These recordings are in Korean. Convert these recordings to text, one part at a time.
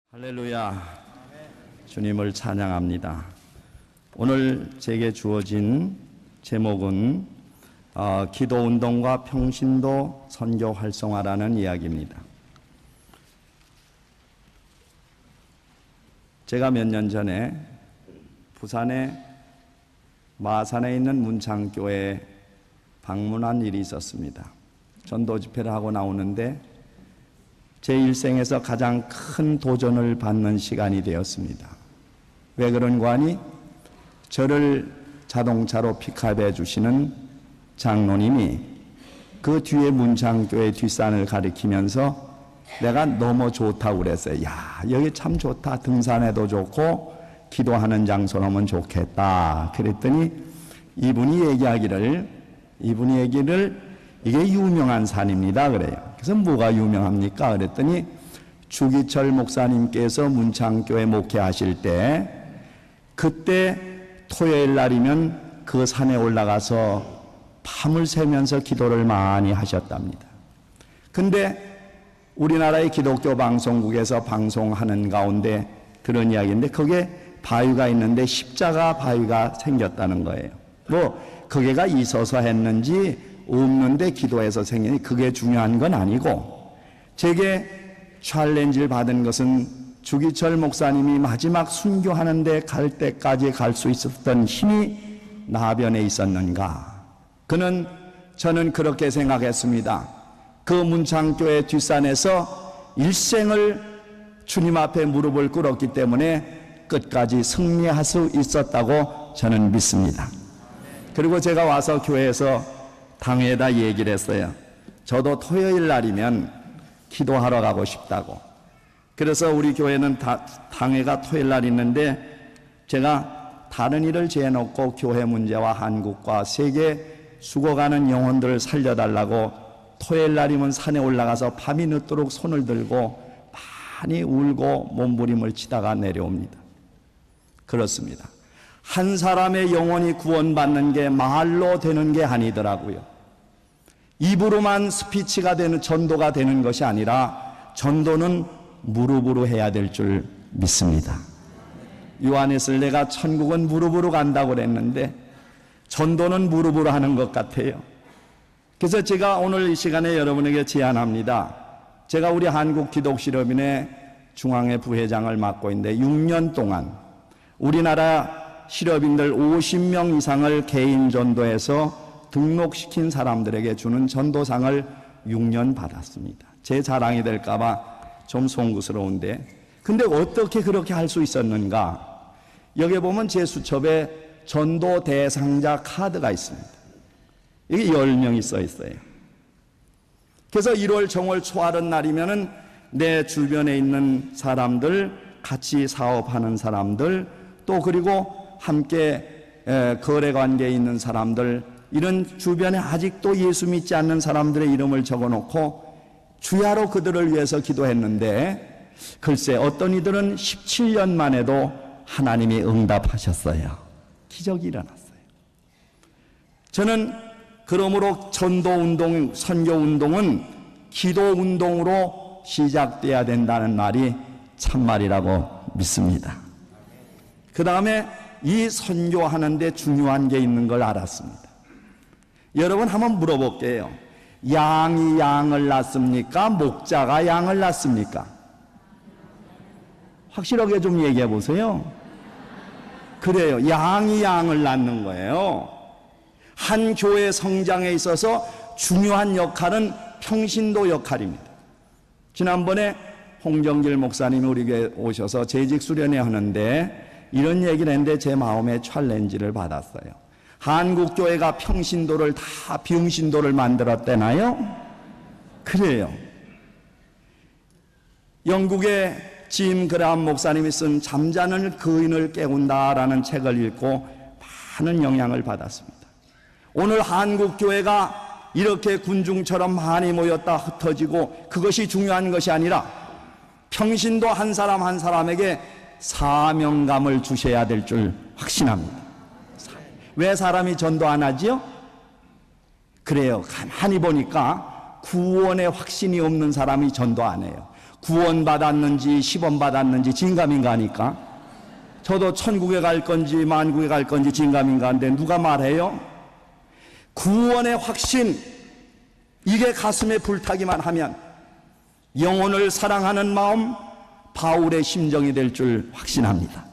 할렐루야. 주님을 찬양합니다. 오늘 제게 주어진 제목은 기도운동과 평신도 선교 활성화라는 이야기입니다. 제가 몇 년 전에 부산의 마산에 있는 문창교회에 방문한 일이 있었습니다. 전도 집회를 하고 나오는데 제 일생에서 가장 큰 도전을 받는 시간이 되었습니다. 왜 그런가 하니 저를 자동차로 픽업해 주시는 장로님이 그 뒤에 문창교회 뒷산을 가리키면서 내가 너무 좋다고 그랬어요. 야, 여기 참 좋다. 등산해도 좋고 기도하는 장소라면 좋겠다. 그랬더니 이분이 얘기를 이게 유명한 산입니다. 그래요. 그래서 뭐가 유명합니까? 그랬더니 주기철 목사님께서 문창교회 목회하실 때 그때 토요일 날이면 그 산에 올라가서 밤을 새면서 기도를 많이 하셨답니다. 근데 우리나라의 기독교 방송국에서 방송하는 가운데 그런 이야기인데 거기에 바위가 있는데 십자가 바위가 생겼다는 거예요. 거기가 있어서 했는지 없는데 기도해서 생기니 그게 중요한 건 아니고, 제게 챌린지를 받은 것은 주기철 목사님이 마지막 순교하는데 갈 때까지 갈 수 있었던 힘이 나변에 있었는가. 저는 그렇게 생각했습니다. 그 문창교회 뒷산에서 일생을 주님 앞에 무릎을 꿇었기 때문에 끝까지 승리할 수 있었다고 저는 믿습니다. 그리고 제가 와서 교회에서 당회에다 얘기를 했어요. 저도 토요일 날이면 기도하러 가고 싶다고. 그래서 우리 교회는 당회가 토요일 날 있는데 제가 다른 일을 제해놓고 교회 문제와 한국과 세계 죽어가는 영혼들을 살려달라고 토요일 날이면 산에 올라가서 밤이 늦도록 손을 들고 많이 울고 몸부림을 치다가 내려옵니다. 그렇습니다. 한 사람의 영혼이 구원받는 게 말로 되는 게 아니더라고요. 입으로만 스피치가 되는, 전도가 되는 것이 아니라 전도는 무릎으로 해야 될 줄 믿습니다. 요한에서 내가 천국은 무릎으로 간다고 그랬는데 전도는 무릎으로 하는 것 같아요. 그래서 제가 오늘 이 시간에 여러분에게 제안합니다. 제가 우리 한국기독실업인회 중앙회 부회장을 맡고 있는데 6년 동안 우리나라 실업인들 50명 이상을 개인 전도해서 등록시킨 사람들에게 주는 전도상을 6년 받았습니다. 제 자랑이 될까봐 좀 송구스러운데, 근데 어떻게 그렇게 할 수 있었는가? 여기 보면 제 수첩에 전도 대상자 카드가 있습니다. 여기 10명이 써 있어요. 그래서 1월 정월 초하는 날이면은 내 주변에 있는 사람들, 같이 사업하는 사람들, 또 그리고 함께 거래관계에 있는 사람들, 이런 주변에 아직도 예수 믿지 않는 사람들의 이름을 적어놓고 주야로 그들을 위해서 기도했는데, 글쎄 어떤 이들은 17년 만에도 하나님이 응답하셨어요. 기적이 일어났어요. 저는 그러므로 전도운동, 선교운동은 기도운동으로 시작돼야 된다는 말이 참말이라고 믿습니다. 그 다음에 이 선교하는데 중요한 게 있는 걸 알았습니다. 여러분 한번 물어볼게요. 양이 양을 낳습니까? 목자가 양을 낳습니까? 확실하게 좀 얘기해 보세요. 그래요. 양이 양을 낳는 거예요. 한 교회 성장에 있어서 중요한 역할은 평신도 역할입니다. 지난번에 홍정길 목사님이 우리 교회에 오셔서 재직 수련회 하는데 이런 얘기를 했는데 제 마음에 챌린지를 받았어요. 한국교회가 평신도를 다 병신도를 만들었대나요? 그래요. 영국의 짐 그레함 목사님이 쓴 잠자는 거인을 깨운다라는 책을 읽고 많은 영향을 받았습니다. 오늘 한국교회가 이렇게 군중처럼 많이 모였다 흩어지고 그것이 중요한 것이 아니라 평신도 한 사람 한 사람에게 사명감을 주셔야 될 줄 확신합니다. 왜 사람이 전도 안 하지요? 그래요. 가만히 보니까 구원의 확신이 없는 사람이 전도 안 해요. 구원받았는지 10원 받았는지 진감인가 하니까 저도 천국에 갈 건지 만국에 갈 건지 진감인가 하는데 누가 말해요? 구원의 확신, 이게 가슴에 불타기만 하면 영혼을 사랑하는 마음, 바울의 심정이 될 줄 확신합니다.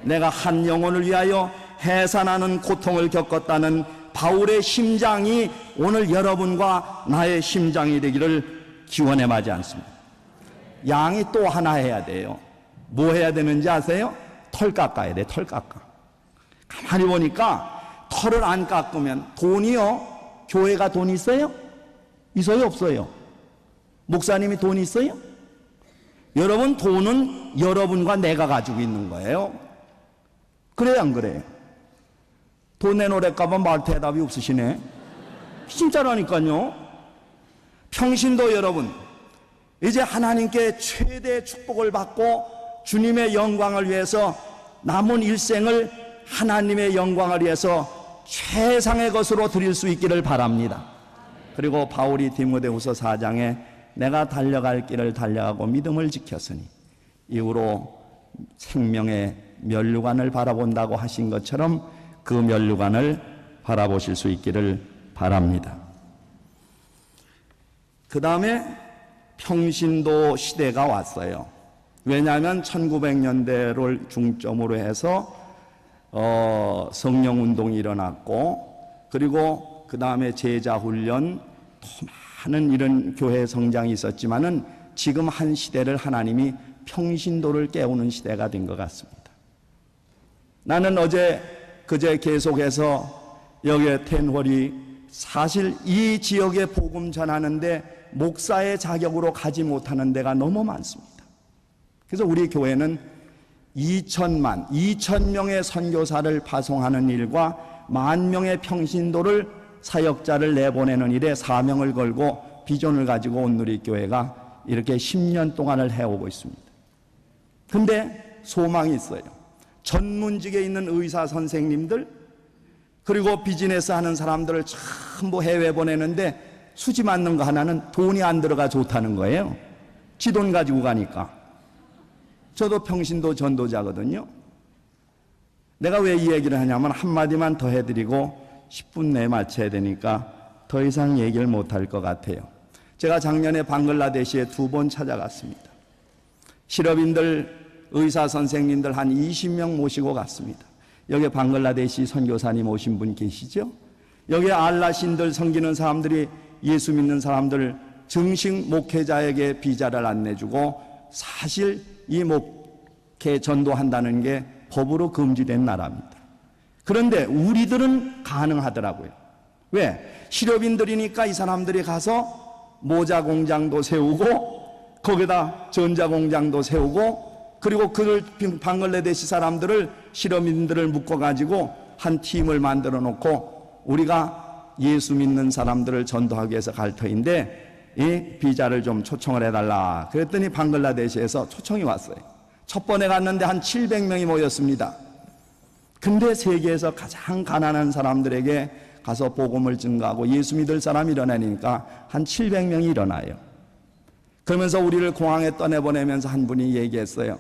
내가 한 영혼을 위하여 해산하는 고통을 겪었다는 바울의 심장이 오늘 여러분과 나의 심장이 되기를 기원해 마지 않습니다. 양이 또 하나 해야 돼요. 뭐 해야 되는지 아세요? 털 깎아야 돼. 털 깎아. 가만히 보니까 털을 안 깎으면 돈이요, 교회가 돈 있어요? 있어요 없어요? 목사님이 돈 있어요? 여러분, 돈은 여러분과 내가 가지고 있는 거예요. 그래요 안 그래요? 돈 내놓을까 말 대답이 없으시네. 진짜라니까요. 평신도 여러분, 이제 하나님께 최대 축복을 받고 주님의 영광을 위해서 남은 일생을 하나님의 영광을 위해서 최상의 것으로 드릴 수 있기를 바랍니다. 그리고 바울이 디모데후서 4장에 내가 달려갈 길을 달려가고 믿음을 지켰으니 이후로 생명의 면류관을 바라본다고 하신 것처럼 그 면류관을 바라보실 수 있기를 바랍니다. 그 다음에 평신도 시대가 왔어요. 왜냐하면 1900년대를 중점으로 해서 성령운동이 일어났고, 그리고 그 다음에 제자훈련, 또 많은 이런 교회 성장이 있었지만은 지금 한 시대를 하나님이 평신도를 깨우는 시대가 된 것 같습니다. 나는 그제 계속해서 여기에 텐홀이 사실 이 지역에 복음 전하는데 목사의 자격으로 가지 못하는 데가 너무 많습니다. 그래서 우리 교회는 2,000명의 선교사를 파송하는 일과 10,000명의 평신도를 사역자를 내보내는 일에 사명을 걸고 비전을 가지고 온 누리교회가 이렇게 10년 동안을 해오고 있습니다. 근데 소망이 있어요. 전문직에 있는 의사 선생님들, 그리고 비즈니스 하는 사람들을 전부 해외 보내는데 수지 맞는 거 하나는 돈이 안 들어가 좋다는 거예요. 지 돈 가지고 가니까. 저도 평신도 전도자거든요. 내가 왜 이 얘기를 하냐면 한마디만 더 해드리고 10분 내에 마쳐야 되니까 더 이상 얘기를 못할 것 같아요. 제가 작년에 방글라데시에 2번 찾아갔습니다. 실업인들, 의사 선생님들 한 20명 모시고 갔습니다. 여기 방글라데시 선교사님 오신 분 계시죠? 여기 알라신들 섬기는 사람들이, 예수 믿는 사람들 정식 목회자에게 비자를 안 내주고 사실 이 목회 전도한다는 게 법으로 금지된 나라입니다. 그런데 우리들은 가능하더라고요. 왜? 실업인들이니까 이 사람들이 가서 모자 공장도 세우고 거기다 전자 공장도 세우고, 그리고 그 방글라데시 사람들을, 실업인들을 묶어가지고 한 팀을 만들어 놓고 우리가 예수 믿는 사람들을 전도하기 위해서 갈 터인데 이 비자를 좀 초청을 해달라. 그랬더니 방글라데시에서 초청이 왔어요. 첫 번에 갔는데 한 700명이 모였습니다. 근데 세계에서 가장 가난한 사람들에게 가서 복음을 증거하고 예수 믿을 사람이 일어나니까 한 700명이 일어나요. 그러면서 우리를 공항에 떠내보내면서 한 분이 얘기했어요.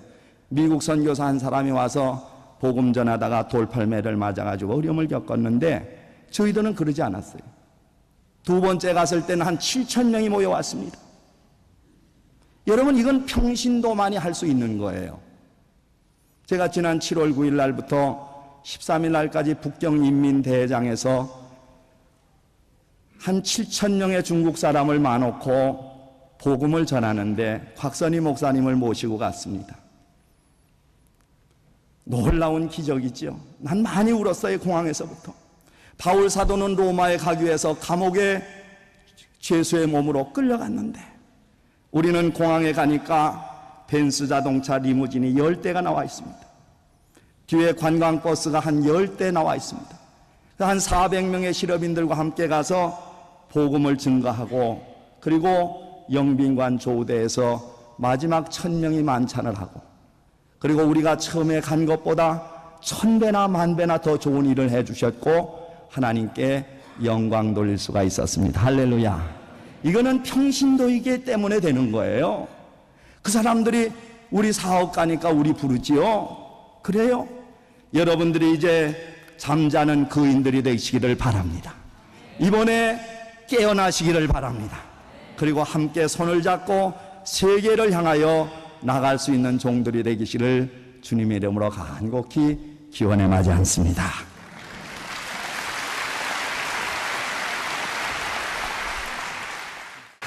미국 선교사 한 사람이 와서 복음 전하다가 돌팔매를 맞아가지고 어려움을 겪었는데 저희들은 그러지 않았어요. 2번째 갔을 때는 한 7,000명이 모여왔습니다. 여러분, 이건 평신도만이 할 수 있는 거예요. 제가 지난 7월 9일 날부터 13일 날까지 북경인민대회장에서 한 7,000명의 중국 사람을 마놓고 복음을 전하는데 곽선희 목사님을 모시고 갔습니다. 놀라운 기적이죠. 난 많이 울었어요. 공항에서부터. 바울 사도는 로마에 가기 위해서 감옥에 죄수의 몸으로 끌려갔는데 우리는 공항에 가니까 벤츠 자동차 리무진이 10대가 나와 있습니다. 뒤에 관광버스가 한 10대 나와 있습니다. 한 400명의 실업인들과 함께 가서 복음을 증거하고, 그리고 영빈관 조대에서 마지막 1,000명이 만찬을 하고, 그리고 우리가 처음에 간 것보다 1,000배나 10,000배나 더 좋은 일을 해주셨고 하나님께 영광 돌릴 수가 있었습니다. 할렐루야. 이거는 평신도이기 때문에 되는 거예요. 그 사람들이 우리 사업 가니까 우리 부르지요. 그래요? 여러분들이 이제 잠자는 거인들이 되시기를 바랍니다. 이번에 깨어나시기를 바랍니다. 그리고 함께 손을 잡고 세계를 향하여 나갈 수 있는 종들이 되시기를 주님의 이름으로 간곡히 기원해 마지 않습니다.